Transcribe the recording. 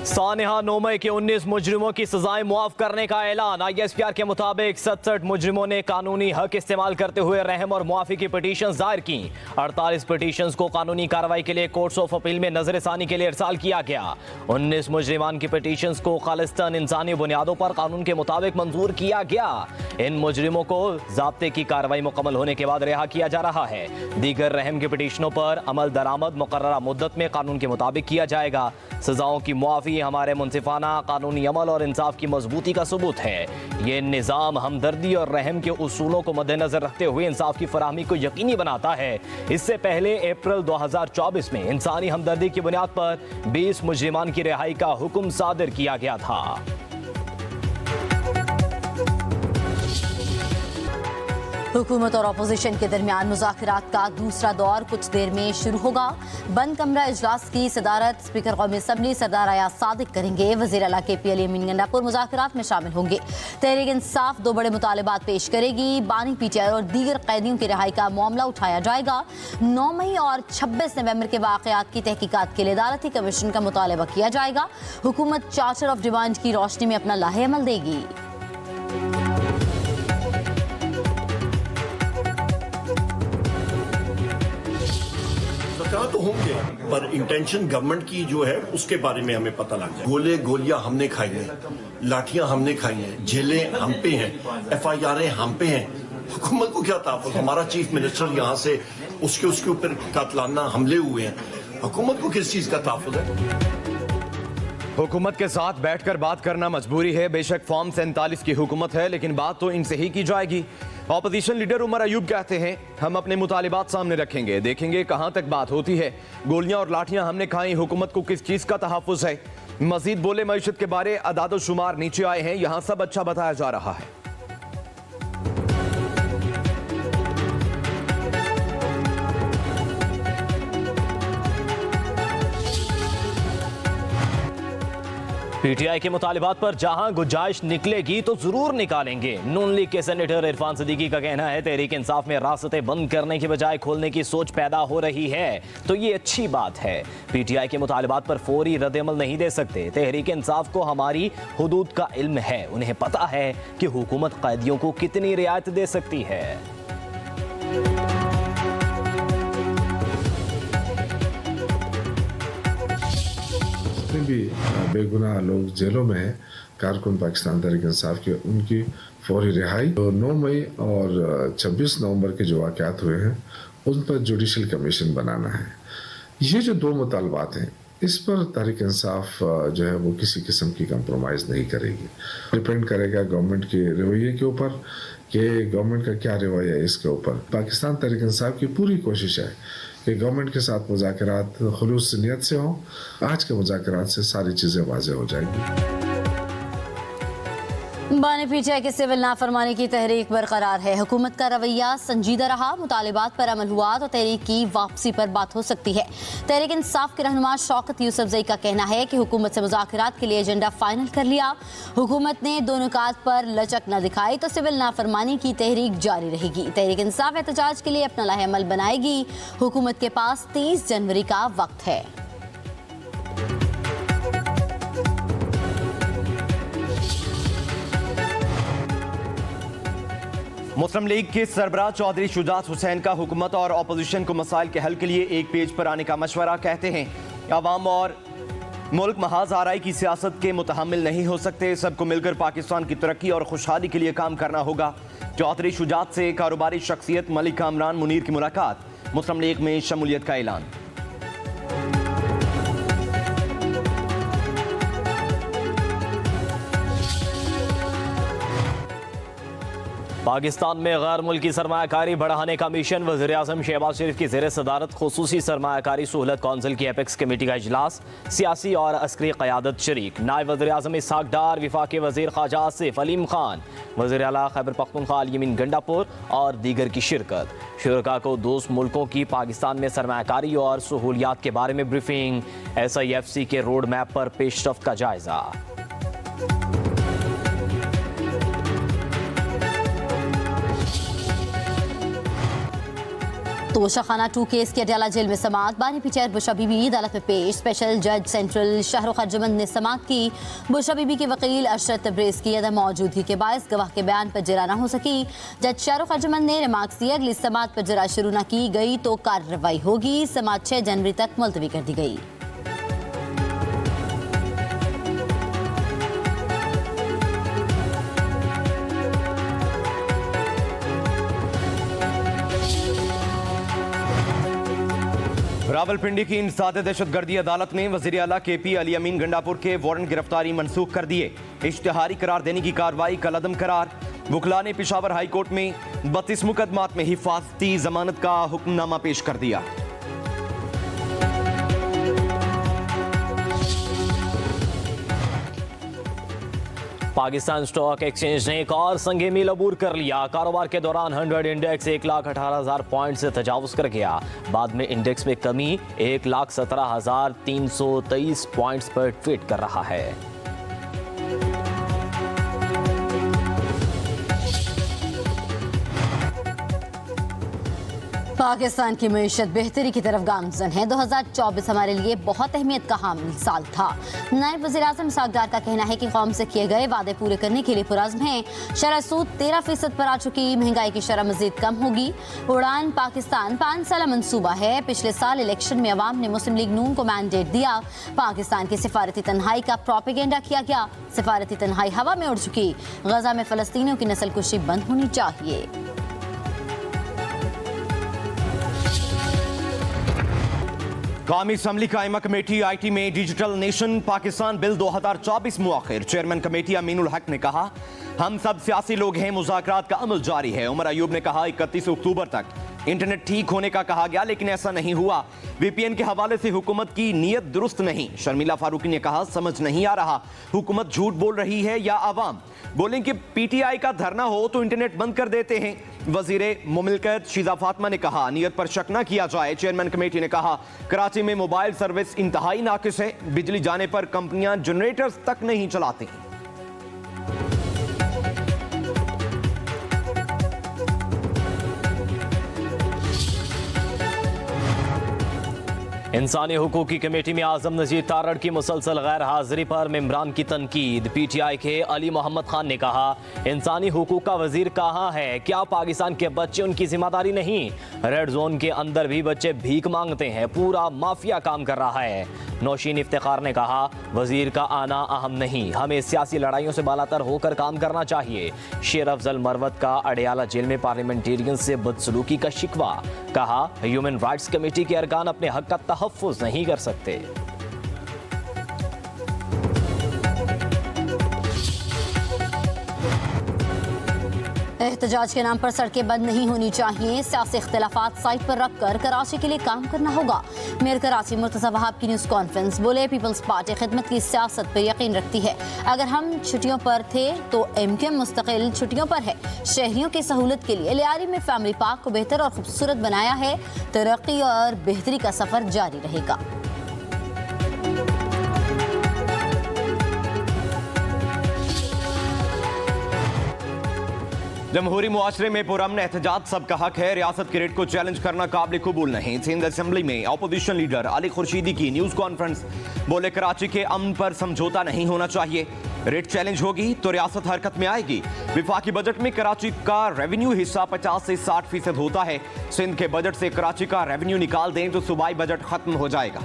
सानिहा 9 मई के 19 मुजरिमों की सजाएं मुआफ करने का ऐलान। ISPR के मुताबिक 67 मुजरिमों ने कानूनी हक इस्तेमाल करते हुए रहम और मुआफी की पिटीशन दायर की। 48 पिटीशन को कानूनी कार्रवाई के लिए कोर्ट्स ऑफ अपील में नजरसानी के लिए इरसाल किया गया। 19 मुजरिमान की पिटीशन को खालिस्तान इंसानी बुनियादों पर कानून के मुताबिक मंजूर किया गया। इन मुजरिमों को ज़ाब्ते की कार्रवाई मुकम्मल होने के बाद रिहा किया जा रहा है। दीगर रहम के पिटीशनों पर अमल दरामद मुकर्ररा मुद्दत में कानून के मुताबिक किया जाएगा। सजाओं की मुआफी हमारे मुनसिफाना कानूनी अमल और इंसाफ की मजबूती का सबूत है। ये निज़ाम हमदर्दी और रहम के उसूलों को मद्देनजर रखते हुए इंसाफ की फराहमी को यकीनी बनाता है। इससे पहले अप्रैल 2024 में इंसानी हमदर्दी की बुनियाद पर 20 मुजरिमान की रिहाई का हुक्म सादिर किया गया था। हुकूमत और अपोजिशन के दरमियान मुज़ाकरात का दूसरा दौर कुछ देर में शुरू होगा। बंद कमरा इजलास की सदारत स्पीकर कौमी असम्बली सरदार अयाज सादिक करेंगे। वज़ीर आला KP अली अमीन गंडापुर मुज़ाकरात में शामिल होंगे। तहरीक इंसाफ 2 बड़े मुतालबात पेश करेगी। बानी PTI और दीगर कैदियों की रिहाई का मामला उठाया जाएगा। 9 मई और 26 नवंबर के वाक़यात की तहकीकात के लिए अदालती कमीशन का मुतालबा किया जाएगा। हुकूमत चार्टर ऑफ डिमांड की रोशनी में अपना लाहे अमल देगी। तो होंगे, पर इंटेंशन गवर्नमेंट की जो है उसके बारे में हमें पता लग जाए। गोले गोलियां हमने खाई हैं, लाठियां हमने खाई हैं, जेलें हम पे हैं, FIR हम पे हैं। हुकूमत को क्या ताक़त? हमारा चीफ मिनिस्टर यहाँ से उसके ऊपर कातलाना हमले हुए हैं। हुकूमत को किस चीज का ताक़त है? हुकूमत के साथ बैठकर बात करना मजबूरी है। बेशक फॉर्म 47 की हुकूमत है, लेकिन बात तो इनसे ही की जाएगी। ऑपोजिशन लीडर उमर अयूब कहते हैं, हम अपने मुतालिबात सामने रखेंगे, देखेंगे कहां तक बात होती है। गोलियां और लाठियां हमने खाई, हुकूमत को किस चीज का तहफ़्फ़ुज़ है? मजीद बोले, मईशत के बारे अदाद शुमार नीचे आए हैं, यहां सब अच्छा बताया जा रहा है। PTI के मुतालिबात पर जहां गुंजाइश निकलेगी तो जरूर निकालेंगे। नून लीग के सेनेटर इरफान सिद्दीकी का कहना है, तहरीक इंसाफ में रास्ते बंद करने की बजाय खोलने की सोच पैदा हो रही है, तो ये अच्छी बात है। PTI के मुतालिबात पर फौरी रद्द-ए-अमल नहीं दे सकते। तहरीक इंसाफ को हमारी हुदूद का इल्म है, उन्हें पता है कि हुकूमत कैदियों को कितनी रियायत दे सकती है। भी बेगुनाह लोग जेलों में हैं, कारकुन पाकिस्तान तहरीक इंसाफ के, उनकी फौरी रिहाई। तो 9 मई और 26 नवंबर के जो वाक़यात हुए हैं उन पर जुडिशल कमीशन बनाना है। ये जो 2 मुतालबात हैं, इस पर तहरीक इंसाफ जो है वो किसी किस्म की कंप्रोमाइज़ नहीं करेगी। डिपेंड करेगा गवर्नमेंट के रवैये के ऊपर कि गवर्नमेंट का क्या रवैया है इसके ऊपर। पाकिस्तान तहरीक इंसाफ की पूरी कोशिश है कि गवर्नमेंट के साथ मुज़ाकरात खुलूस नियत से हों। आज के मुज़ाकरात से सारी चीज़ें वाज़ेह हो जाएंगी। बानी PTI के सिविल नाफरमानी की तहरीक बरकरार है। हुकूमत का रवैया संजीदा रहा, मुतालिबात पर अमल हुआ तो तहरीक की वापसी पर बात हो सकती है। तहरीक इंसाफ के रहनुमा शौकत यूसुफजई का कहना है कि हुकूमत से मुज़ाकरात के लिए एजेंडा फाइनल कर लिया। हुकूमत ने 2 नुकात पर लचक न दिखाई तो सिविल नाफरमानी की तहरीक जारी रहेगी। तहरीक इंसाफ एहतजाज के लिए अपना लाहे अमल बनाएगी। हुकूमत के पास 30 जनवरी का वक्त है। मुस्लिम लीग के सरबराह चौधरी शुजात हुसैन का हुकूमत और अपोजिशन को मसाइल के हल के लिए एक पेज पर आने का मशवरा। कहते हैं, अवाम और मुल्क महाज आराई की सियासत के मुतहम्मिल नहीं हो सकते। सबको मिलकर पाकिस्तान की तरक्की और खुशहाली के लिए काम करना होगा। चौधरी शुजात से कारोबारी शख्सियत मलिक कामरान मुनीर की मुलाकात। मुस्लिम लीग में शमूलियत का ऐलान। पाकिस्तान में गैर मुल्की सरमायाकारी बढ़ाने का मिशन। वज़ीर-ए-आज़म शहबाज शरीफ की ज़ेर सदारत खुसूसी सरमायाकारी सहूलत कौंसिल की एपेक्स कमेटी का इजलास। सियासी और अस्करी क़यादत शरीक। नायब वज़ीर-ए-आज़म इसहाक़ डार, वफाकी वज़ीर ख़ाजा आसिफ अलीम खान, वज़ीर आला खैबर पख्तूनख्वा अली अमीन गंडापुर और दीगर की शिरकत। शुरका को दोस्त मुल्कों की पाकिस्तान में सरमायाकारी और सहूलियात के बारे में ब्रीफिंग। SIFC के रोड मैप पर पेशरफ्त का जायजा। तोशाखाना 2 केस की अडयाला जेल में समाअत। बानी पीटीआई बुशरा बीबी अदालत में पेश। स्पेशल जज सेंट्रल शाहरुख अर्जुमंद ने समाअत की। बुशरा बीबी के वकील अशरत तब्रेज़ की अदम मौजूदगी के बायस गवाह के बयान पर जरा न हो सकी। जज शाहरुख अर्जुमंद ने रिमार्क्स दिए, अगली समाअत पर जरा शुरू न की गई तो कार्रवाई होगी। समाअत 6 जनवरी तक मुलतवी कर दी गई। रावलपिंडी की इंसदाद दहशतगर्दी अदालत ने वजीर आला KP अली अमीन गंडापुर के वारंट गिरफ्तारी मनसूख कर दिए। इश्तिहारी करार देने की कार्रवाई कलअदम करार। वकला ने पेशावर हाई कोर्ट में 32 मुकदमात में हिफाजती जमानत का हुक्मनामा पेश कर दिया। पाकिस्तान स्टॉक एक्सचेंज ने एक और संगे मील अबूर कर लिया। कारोबार के दौरान 100 इंडेक्स 1,18,000 पॉइंट से तजावुज कर गया। बाद में इंडेक्स में कमी 1,17,323 पॉइंट्स पर ट्वीट कर रहा है। पाकिस्तान की मईशत बेहतरी की तरफ गामजन है। 2024 हमारे लिए बहुत अहमियत का हामिल साल था। नायब वज़ीर आज़म इसहाक डार का कहना है कि कौम से किए गए वादे पूरे करने के लिए पुरज़्म हैं। शरह सूद 13% पर आ चुकी। महंगाई की शरह मजीद कम होगी। उड़ान पाकिस्तान 5 साल मंसूबा है। पिछले साल इलेक्शन में अवाम ने मुस्लिम लीग नून को मैंडेट दिया। पाकिस्तान की सिफारती तन्हाई का प्रोपेगेंडा किया गया। सिफारती तन्हाई हवा में उड़ चुकी। गजा में फ़लस्तीनियों की नस्लकुशी बंद होनी चाहिए। कौमी असम्बली कायमा कमेटी IT में डिजिटल नेशन पाकिस्तान बिल 2024 मुआखिर। चेयरमैन कमेटी अमीनुल हक ने कहा, हम सब सियासी लोग हैं, मुज़ाकरात का अमल जारी है। उमर अयूब ने कहा, 31 अक्टूबर तक इंटरनेट ठीक होने का कहा गया, लेकिन ऐसा नहीं हुआ। VPN के हवाले से हुकूमत की नीयत दुरुस्त नहीं। शर्मिला फारूकी ने कहा, समझ नहीं आ रहा हुकूमत झूठ बोल रही है या आवाम। बोलें कि PTI का धरना हो तो इंटरनेट बंद कर देते हैं। वजीरे मुमलिकत शीजा फातिमा ने कहा, नीयत पर शक न किया जाए। चेयरमैन कमेटी ने कहा, कराची में मोबाइल सर्विस इंतहाई नाकिस है। बिजली जाने पर कंपनियां जनरेटर्स तक नहीं चलाती। इंसानी हुकूक की कमेटी में आजम नजीर तारड़ की मुसलसल गैर हाजिरी पर मेंबरान की तनकीद। PTI के अली मोहम्मद खान ने कहा, इंसानी हुकूक का वजीर कहाँ है? क्या पाकिस्तान के बच्चे उनकी जिम्मेदारी नहीं? रेड जोन के अंदर भी बच्चे भीख मांगते हैं। पूरा माफिया काम कर रहा है। नौशीन इफ्तिखार ने कहा, वजीर का आना अहम नहीं, हमें सियासी लड़ाइयों से बालातर होकर काम करना चाहिए। शेर अफजल मरवत का अडयाला जेल में पार्लियामेंटेरियन से बदसलूकी का शिकवा। कहा, ह्यूमन राइट्स कमेटी के अरकान अपने हक का तहफ़्फ़ुज़ नहीं कर सकते। एहतजाज के नाम पर सड़कें बंद नहीं होनी चाहिए। सियासी इख्तिलाफात साइड पर रखकर कराची के लिए काम करना होगा। मेयर कराची मुर्तज़ा वहाब की न्यूज़ कॉन्फ्रेंस। बोले, पीपल्स पार्टी खिदमत की सियासत पर यकीन रखती है। अगर हम छुट्टियों पर थे तो MQM मुस्तकिल छुट्टियों पर है। शहरियों की सहूलत के लिए लियारी में फैमिली पार्क को बेहतर और खूबसूरत बनाया है। तरक्की और बेहतरी का सफ़र जारी रहेगा। जमहूरी मुआशरे में पुरअमन एहतजाज सबका हक है। रियासत के रेट को चैलेंज करना काबिल कबूल नहीं। सिंध असेंबली में अपोजिशन लीडर अली खुर्शीदी की न्यूज़ कॉन्फ्रेंस। बोले, कराची के अमन पर समझौता नहीं होना चाहिए। रेट चैलेंज होगी तो रियासत हरकत में आएगी। विफाकी बजट में कराची का रेवेन्यू हिस्सा 50 से 60% होता है। सिंध के बजट से कराची का रेवेन्यू निकाल दें तो सूबाई बजट खत्म हो जाएगा।